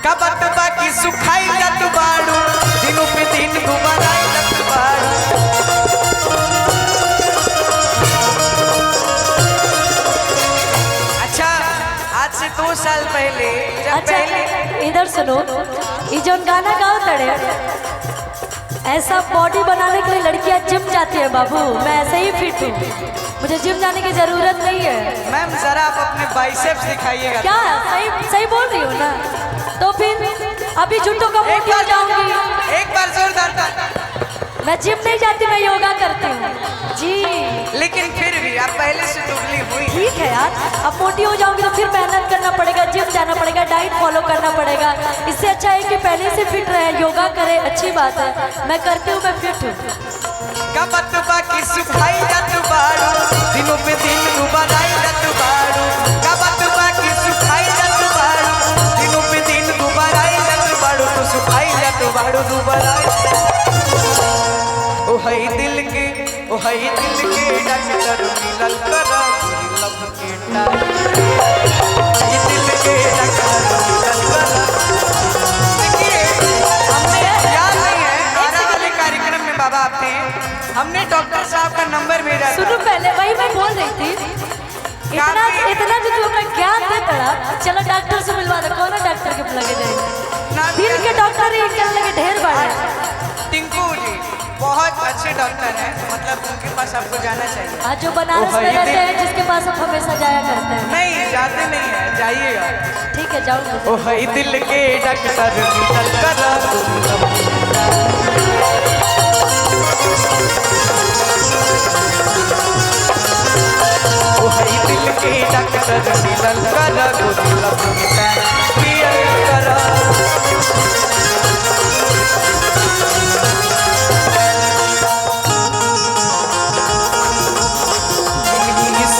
कबत बाकी सुखाई जात बाड़ू दिनों पे दिन गुबाराई जात बाड़ू। अच्छा आज से 2 साल पहले जब अच्छा इधर सुनो, ये जो गाना गाओ तड़े ऐसा बॉडी बनाने के लिए लड़कियां जिम जाती है बाबू। मैं ऐसे ही फिट हूँ, मुझे जिम जाने की जरूरत नहीं है। मैम जरा आप अपने बाइसेप्स दिखाइएगा। क्या सही सही बोल रही हूँ ना? तो फिर अभी जुटो का मोटी हो जाऊंगी। एक बार जोरदार था। मैं जिम नहीं जाती, मैं योगा करती हूँ जी। लेकिन फिर भी आप पहले से दुबली हुई। ठीक है यार, अब मोटी हो जाऊंगी तो फिर मेहनत करना पड़ेगा, जिम जाना पड़ेगा, डाइट फॉलो करना पड़ेगा। इससे अच्छा है कि पहले से फिट रहे, योगा करे, अच्छी बात है। मैं करती हूँ, मैं फिट हूँ। कबत बाकी सुखाई जात बाड़ू दिनों पे दिन गुबाराई जात बाड़ू। कबत बाकी सुखाई जात बाड़ू दिनों पे दिन गुबाराई जात बाड़ू। तो सुखाई जात बाड़ू गुबाराई। ओ हई दिल के डॉक्टर मिलल करा लब के टाइम। हई दिल के डॉक्टर मिलल करा। देखिए हमने याद नहीं है आरा वाले कार्यक्रम में बाबा आपने हमने डॉक्टर साहब का नंबर भेजा। सुनो पहले वही मैं बोल रही थी, इतना जो तू अपना ज्ञान देता है, चलो डॉक्टर से मिलवा दे। कौन डॉक्टर के लगे जाएंगे? दिल के डॉक्टर ही चलने के ढेर बड़े। टिंकू जी बहुत अच्छे डॉक्टर हैं, मतलब उनके पास आपको जाना चाहिए। आज जो बनारस में रहते हैं, जिसके पास आप हमेशा जाया करते हैं। नहीं जाते नहीं है, जाइएगा। ठीक है जाओ। ओ हई दिल के डॉक्टर मिलल करा। ओ हई दिल के डॉक्टर मिलल करा गोरी लब के टाइम पियल करा।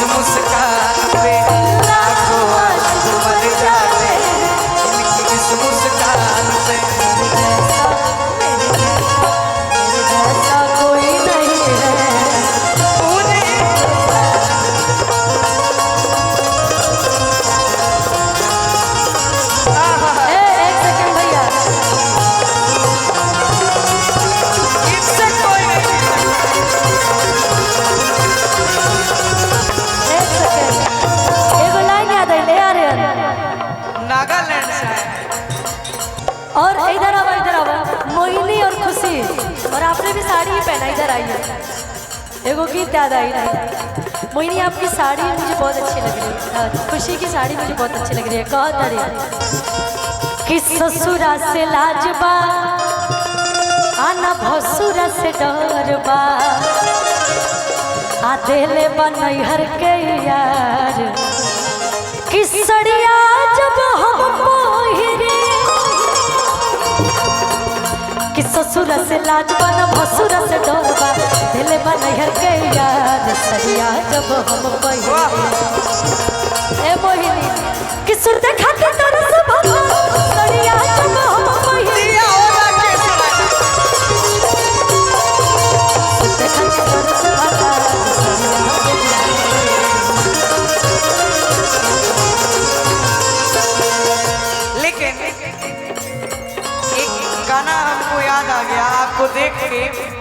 मुस्कान पे लाखों आशिक मर जाते, इनकी इस मुस्कान पे ऐसा कोई नहीं है। एक सेकंड भैया, इससे कोई नहीं। एक सेकंड, एगो लाइन याद है, ले आ रहे हैं। नागालैंड से आए हैं। और इधर आओ, इधर आओ। मोहिनी और खुशी, और आपने भी साड़ी ही पहना। इधर आइए, एगो गीत याद आई नहीं। मोहिनी आपकी साड़ी मुझे बहुत अच्छी लग रही है, खुशी की साड़ी मुझे बहुत अच्छी लग रही है। कहो तारी कि ससुरा से लाजबा आना भसुरा से डरबा आ देले बनैहर के यार कि सड़िया जब हम पहिरे कि ससुर से लाजबा न भसुर से डरबा दिल बनैहर के यार सड़िया जब हम पहिरे। ए मोहिनी कि सुर देखा के तरस भवा सड़िया जब हम पहिरे। देखा के तरस भवा लेकिन एक गाना हमको याद आ गया आपको देख के।